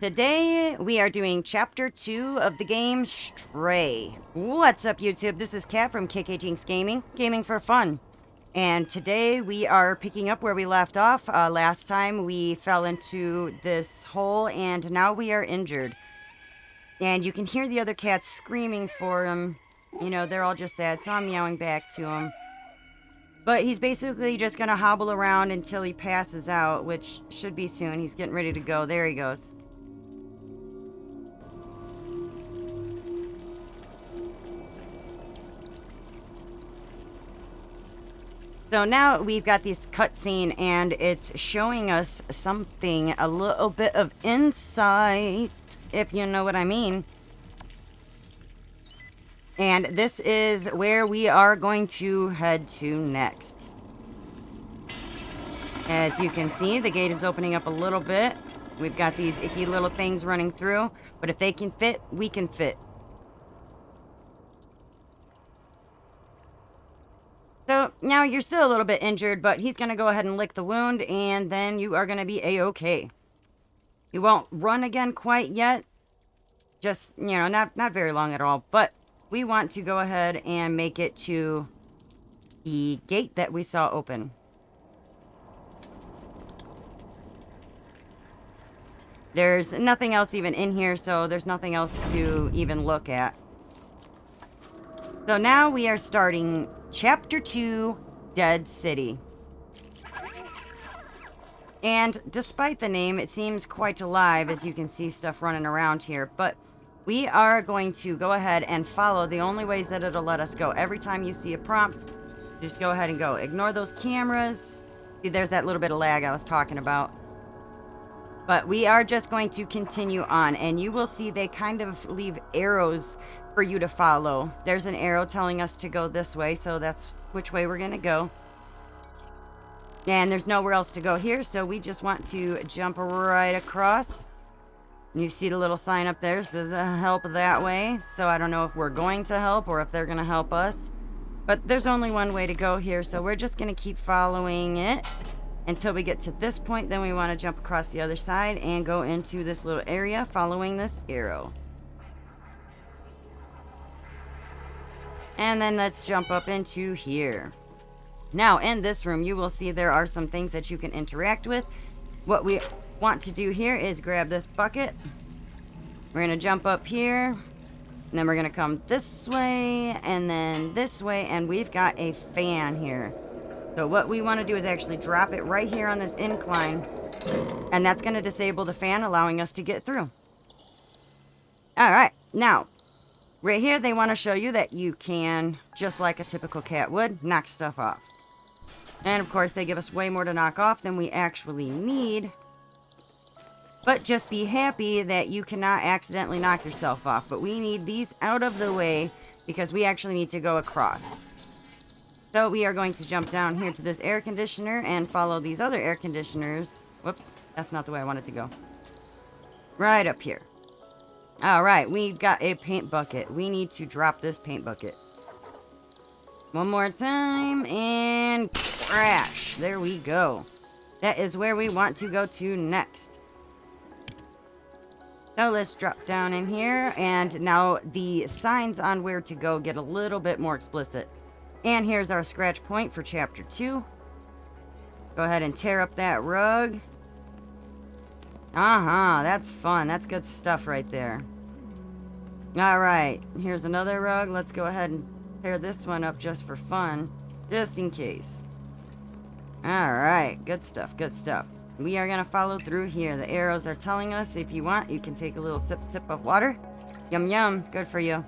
Today, we are doing Chapter 2 of the game Stray. What's up, YouTube? This is Kat from KKJinxx Gaming for fun. And today, we are picking up where we left off. Last time, we fell into this hole, and now we are injured. And you can hear the other cats screaming for him. You know, they're all just sad, so I'm meowing back to him. But he's basically just gonna hobble around until he passes out, which should be soon. He's getting ready to go. There he goes. So now we've got this cutscene, and it's showing us something, a little bit of insight, if you know what I mean. And this is where we are going to head to next. As you can see, the gate is opening up a little bit. We've got these icky little things running through, but if they can fit, we can fit. So now you're still a little bit injured, but he's going to go ahead and lick the wound, and then you are going to be a-okay. You won't run again quite yet. Just, you know, not very long at all. But we want to go ahead and make it to the gate that we saw open. There's nothing else even in here, so there's nothing else to even look at. So now we are starting Chapter 2, Dead City. And despite the name, it seems quite alive, as you can see stuff running around here. But we are going to go ahead and follow the only ways that it'll let us go. Every time you see a prompt, just go ahead and go. Ignore those cameras. See, there's that little bit of lag I was talking about. But we are just going to continue on, and you will see they kind of leave arrows for you to follow. There's an arrow telling us to go this way, so that's which way we're going to go. And there's nowhere else to go here, so we just want to jump right across. You see the little sign up there, says help that way. So I don't know if we're going to help or if they're going to help us. But there's only one way to go here, so we're just going to keep following it until we get to this point. Then we want to jump across the other side and go into this little area following this arrow. And then let's jump up into here. Now, in this room, you will see there are some things that you can interact with. What we want to do here is grab this bucket. We're going to jump up here. And then we're going to come this way and then this way. And we've got a fan here. So what we want to do is actually drop it right here on this incline. And that's going to disable the fan, allowing us to get through. Alright, now, right here they want to show you that you can, just like a typical cat would, knock stuff off. And of course they give us way more to knock off than we actually need. But just be happy that you cannot accidentally knock yourself off. But we need these out of the way because we actually need to go across. So we are going to jump down here to this air conditioner and follow these other air conditioners. Whoops, that's not the way I wanted to go. Right up here. Alright, we've got a paint bucket. We need to drop this paint bucket. One more time, and crash. There we go. That is where we want to go to next. So let's drop down in here, and now the signs on where to go get a little bit more explicit. And here's our scratch point for Chapter 2. Go ahead and tear up that rug. That's fun. That's good stuff right there. Alright, here's another rug. Let's go ahead and tear this one up just for fun. Just in case. Alright, good stuff, good stuff. We are going to follow through here. The arrows are telling us if you want, you can take a little sip of water. Yum yum, good for you.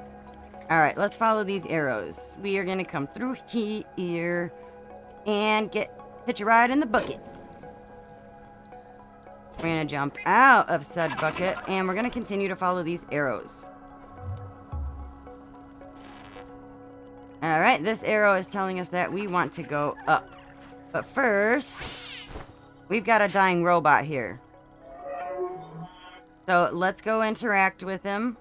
Alright, let's follow these arrows. We are going to come through here and hitch a ride in the bucket. We're going to jump out of said bucket and we're going to continue to follow these arrows. Alright, this arrow is telling us that we want to go up. But first, we've got a dying robot here. So let's go interact with him.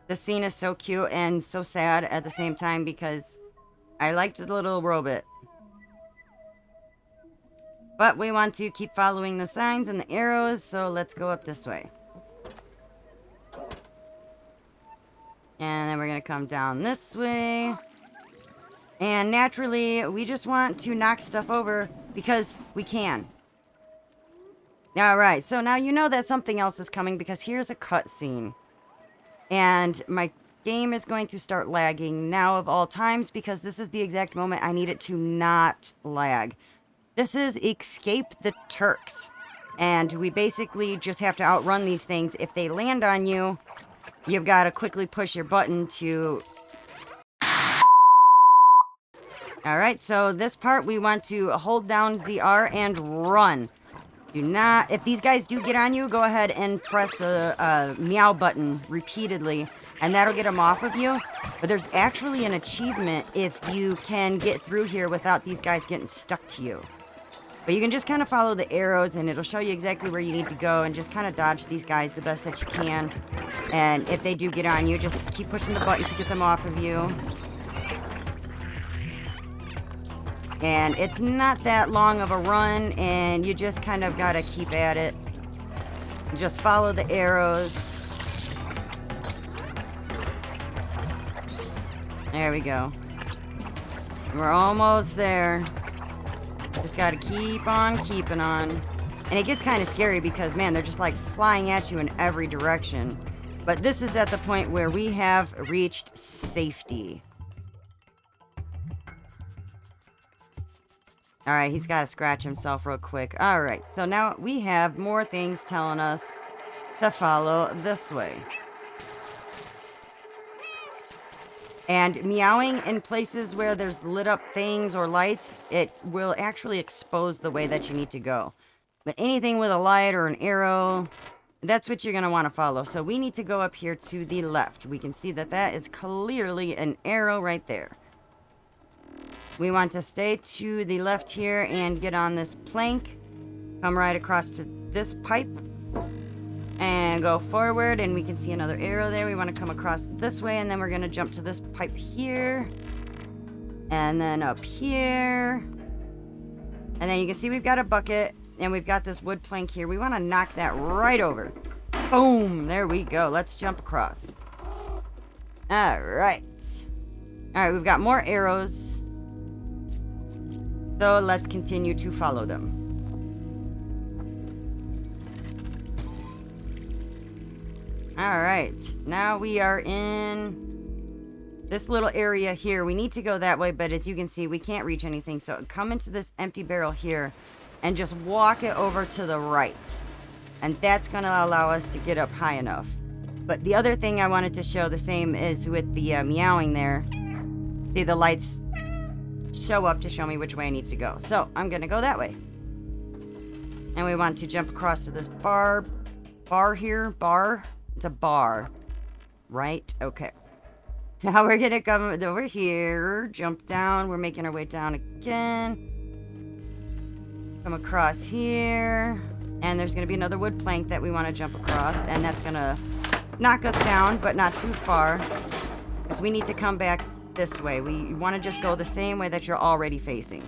The scene is so cute and so sad at the same time because I liked the little robot. But we want to keep following the signs and the arrows, so let's go up this way. And then we're going to come down this way. And naturally, we just want to knock stuff over because we can. Alright, so now you know that something else is coming because here's a cutscene. And my game is going to start lagging now of all times because this is the exact moment I need it to not lag. This is Escape the Turks. And we basically just have to outrun these things. If they land on you, you've got to quickly push your button to... Alright, so this part we want to hold down ZR and run. Do not... If these guys do get on you, go ahead and press the meow button repeatedly. And that'll get them off of you. But there's actually an achievement if you can get through here without these guys getting stuck to you. But you can just kind of follow the arrows and it'll show you exactly where you need to go and just kind of dodge these guys the best that you can. And if they do get on you, just keep pushing the button to get them off of you. And it's not that long of a run and you just kind of got to keep at it. Just follow the arrows. There we go. We're almost there. Just gotta keep on keeping on. And it gets kind of scary because, man, they're just like flying at you in every direction. But this is at the point where we have reached safety. Alright, he's got to scratch himself real quick. Alright, so now we have more things telling us to follow this way. And meowing in places where there's lit up things or lights, it will actually expose the way that you need to go. But anything with a light or an arrow, that's what you're going to want to follow. So we need to go up here to the left. We can see that that is clearly an arrow right there. We want to stay to the left here and get on this plank. Come right across to this pipe. And go forward, and we can see another arrow there. We want to come across this way, and then we're going to jump to this pipe here. And then up here. And then you can see we've got a bucket, and we've got this wood plank here. We want to knock that right over. Boom! There we go. Let's jump across. Alright. Alright, we've got more arrows. So let's continue to follow them. Alright, now we are in this little area here. We need to go that way, but as you can see, we can't reach anything. So come into this empty barrel here and just walk it over to the right. And that's going to allow us to get up high enough. But the other thing I wanted to show the same is with the meowing there. See, the lights show up to show me which way I need to go. So I'm going to go that way. And we want to jump across to this bar here. It's a bar, right? Okay. Now we're going to come over here, jump down. We're making our way down again. Come across here. And there's going to be another wood plank that we want to jump across. And that's going to knock us down, but not too far. Because we need to come back this way. We want to just go the same way that you're already facing.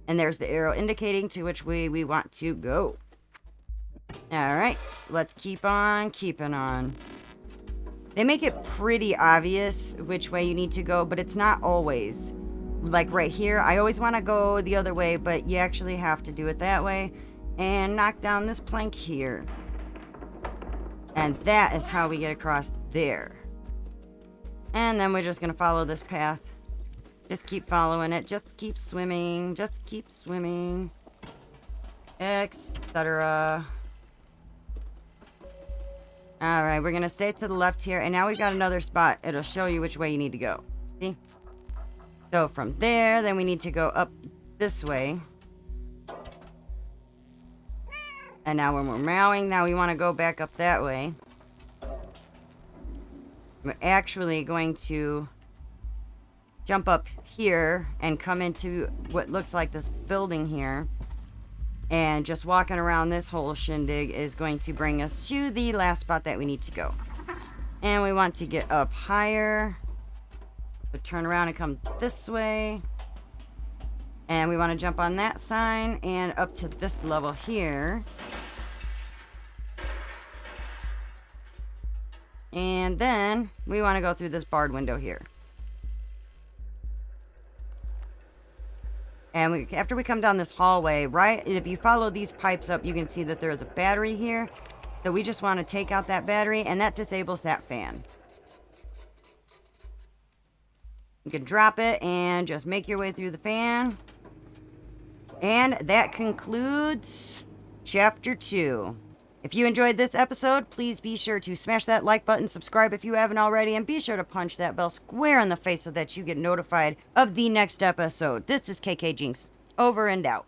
And there's the arrow indicating to which way we want to go. Alright, let's keep on keeping on. They make it pretty obvious which way you need to go, but it's not always. Like right here, I always want to go the other way, but you actually have to do it that way. And knock down this plank here. And that is how we get across there. And then we're just going to follow this path. Just keep following it. Just keep swimming. Just keep swimming. Etc. Alright, we're going to stay to the left here. And now we've got another spot. It'll show you which way you need to go. See? So from there, then we need to go up this way. And now when we're meowing, now we want to go back up that way. We're actually going to jump up here and come into what looks like this building here. And just walking around this whole shindig is going to bring us to the last spot that we need to go. And we want to get up higher. So turn around and come this way. And And we want to jump on that sign and up to this level here. And then we want to go through this barred window here. And after we come down this hallway, right, if you follow these pipes up, you can see that there is a battery here. So we just want to take out that battery, and that disables that fan. You can drop it and just make your way through the fan. And that concludes Chapter 2. If you enjoyed this episode, please be sure to smash that like button, subscribe if you haven't already, and be sure to punch that bell square in the face so that you get notified of the next episode. This is KKJinxx, over and out.